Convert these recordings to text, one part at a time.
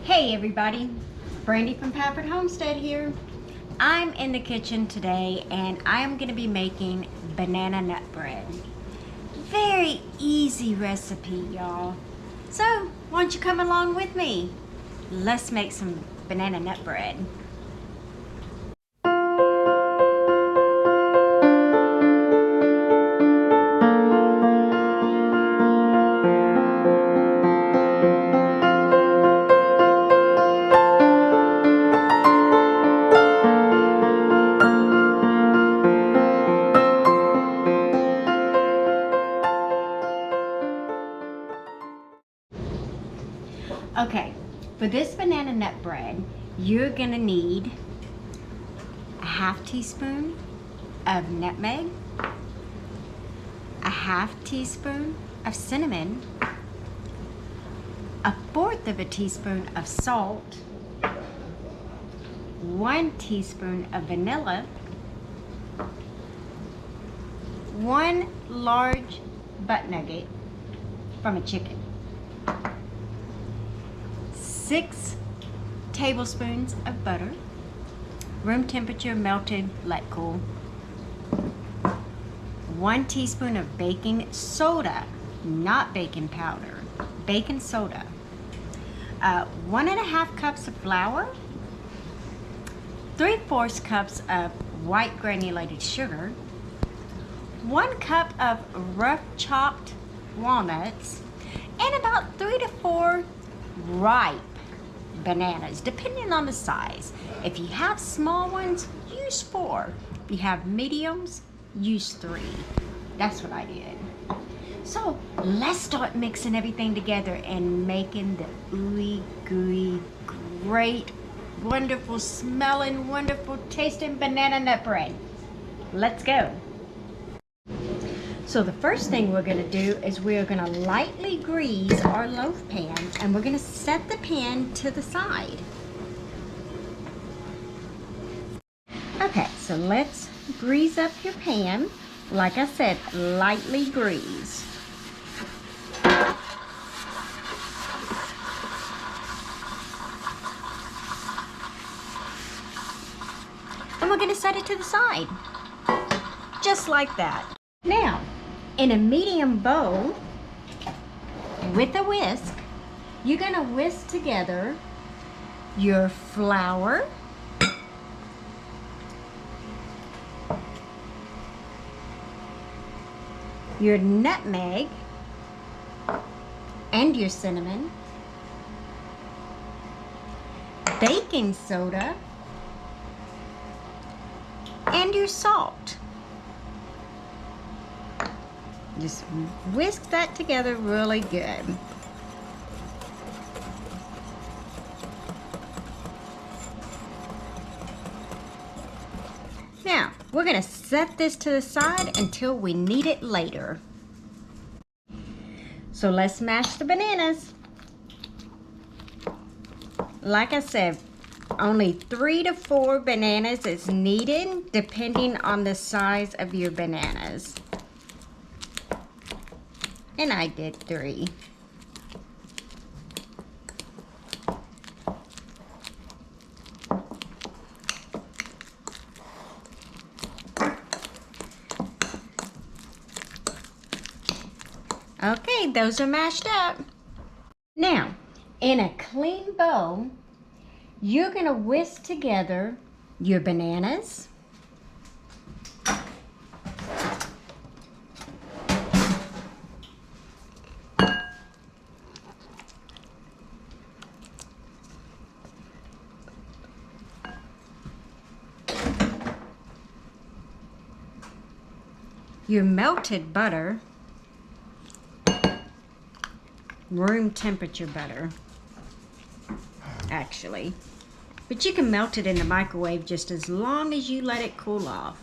Hey everybody, Brandy from Pafford Homestead here. I'm in the kitchen today and I am going to be making banana nut bread. Very easy recipe, y'all. So, why don't you come along with me? Let's make some banana nut bread. Okay, for this banana nut bread, you're gonna need a half teaspoon of nutmeg, a half teaspoon of cinnamon, a fourth of a teaspoon of salt, 1 teaspoon of vanilla, 1 large butt nugget from a chicken, 6 tablespoons of butter, room temperature melted, let cool, 1 teaspoon of baking soda, not baking powder, baking soda, 1½ cups of flour, 3/4 cups of white granulated sugar, 1 cup of rough chopped walnuts, and about 3 to 4 ripe bananas, depending on the size. If you have small ones, use 4. If you have mediums, use 3. That's what I did. So let's start mixing everything together and making the ooey gooey, great, wonderful smelling, wonderful tasting banana nut bread. Let's go. So the first thing we're going to do is we're going to lightly grease our loaf pan, and we're going to set the pan to the side. Okay, so let's grease up your pan. Like I said, lightly grease. And we're going to set it to the side, just like that. Now, in a medium bowl with a whisk, you're going to whisk together your flour, your nutmeg, and your cinnamon, baking soda, and your salt. Just whisk that together really good. Now, we're going to set this to the side until we need it later. So let's mash the bananas. Like I said, only 3 to 4 bananas is needed, depending on the size of your bananas. And I did 3. Okay, those are mashed up. Now, in a clean bowl, you're going to whisk together your bananas, your melted butter, room temperature butter, actually. But you can melt it in the microwave just as long as you let it cool off.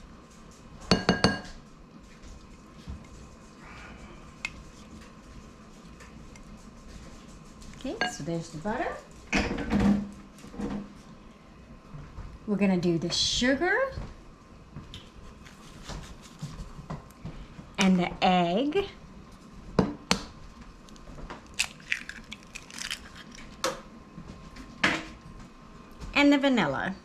Okay, so there's the butter. We're going to do the sugar and the egg. and the vanilla.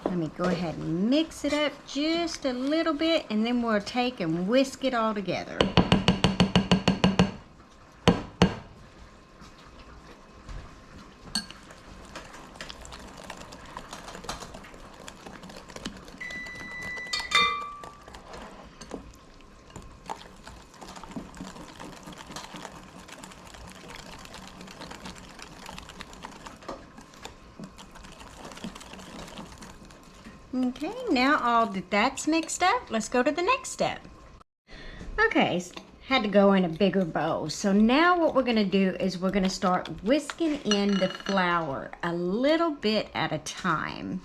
Let me go ahead and mix it up just a little bit, and then we'll take and whisk it all together. Okay, now all that's mixed up, let's go to the next step. Okay, had to go in a bigger bowl. So now what we're gonna do is we're gonna start whisking in the flour a little bit at a time.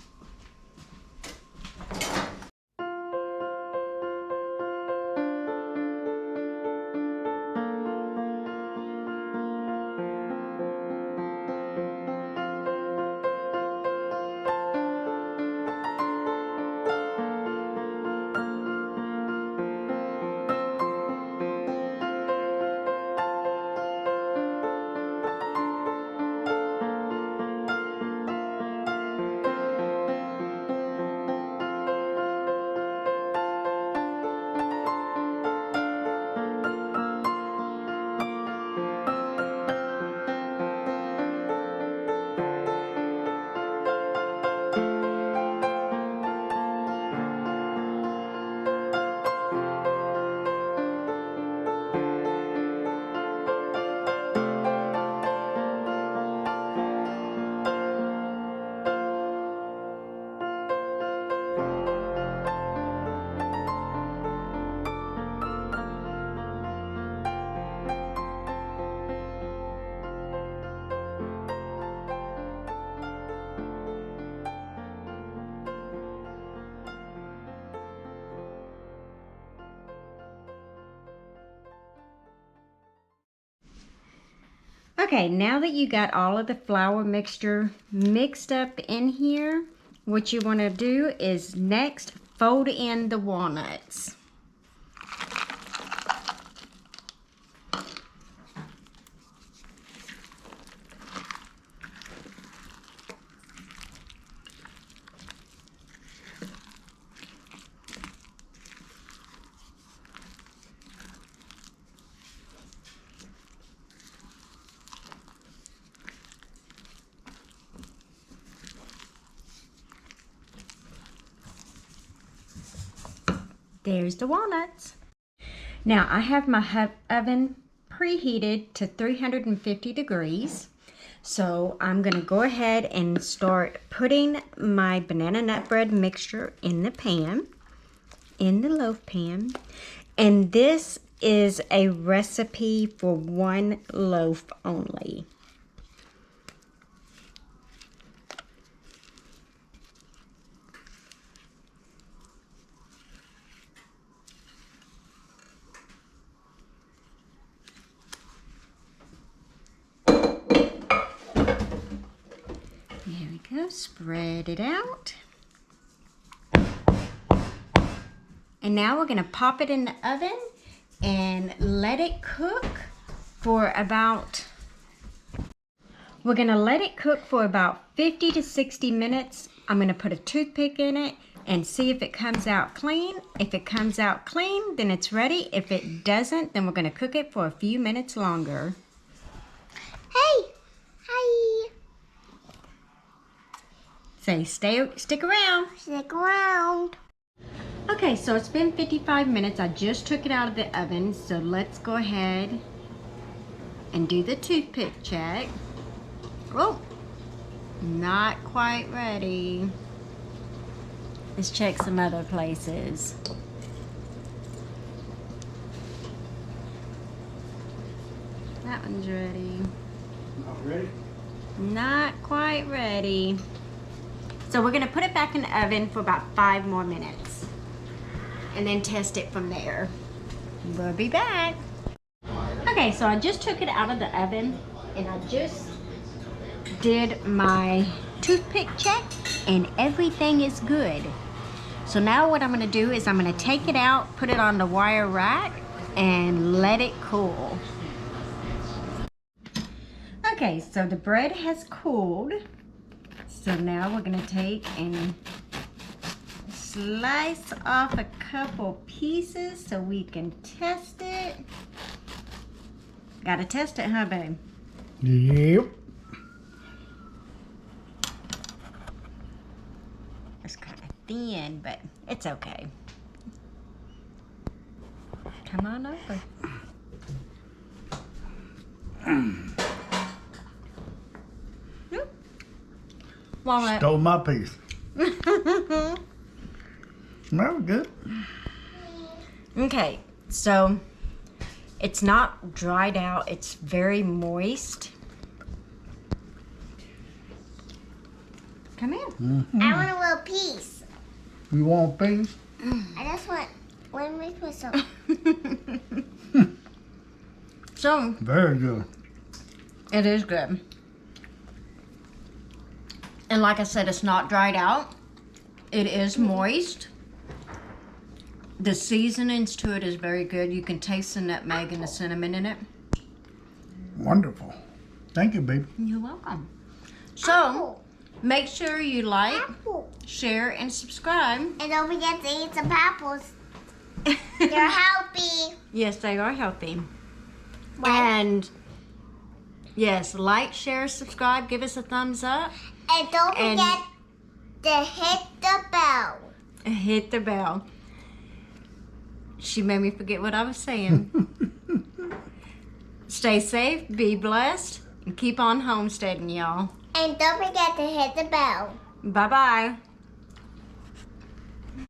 Okay, now that you got all of the flour mixture mixed up in here, what you want to do is next fold in the walnuts. There's the walnuts. Now I have my oven preheated to 350 degrees. So I'm gonna go ahead and start putting my banana nut bread mixture in the pan, in the loaf pan. And this is a recipe for one loaf only. There we go, spread it out. And now we're gonna pop it in the oven and let it cook for about, we're gonna let it cook for about 50 to 60 minutes. I'm gonna put a toothpick in it and see if it comes out clean. If it comes out clean, then it's ready. If it doesn't, then we're gonna cook it for a few minutes longer. Hey! Hi! Say, stick around. Stick around. Okay, so it's been 55 minutes. I just took it out of the oven, so let's go ahead and do the toothpick check. Oh, not quite ready. Let's check some other places. That one's ready. Not ready? Not quite ready. So we're gonna put it back in the oven for about 5 more minutes and then test it from there. We'll be back. Okay, so I just took it out of the oven and I just did my toothpick check and everything is good. So now what I'm gonna do is I'm gonna take it out, put it on the wire rack and let it cool. Okay, so the bread has cooled. So now we're gonna take and slice off a couple pieces so we can test it. Gotta test it, huh, babe? Yep. It's kind of thin, but it's okay. Come on over. Walnut. Stole my piece. That was good. Okay, so it's not dried out. It's very moist. Come in. Mm-hmm. I want a little piece. You want a piece? I just want one with whistle. So, Very good. it is good. And like I said, it's not dried out. It is moist. The seasonings to it is very good. You can taste the nutmeg and the cinnamon in it. Wonderful. Thank you, baby. You're welcome. So, make sure you like, Apple. share, and subscribe. And don't forget to eat some apples. They're healthy. Yes, they are healthy. Right. And yes, like, share, subscribe, give us a thumbs up. And don't And- forget to hit the bell. Hit the bell. She made me forget what I was saying. Stay safe, be blessed, and keep on homesteading, y'all. And don't forget to hit the bell. Bye-bye.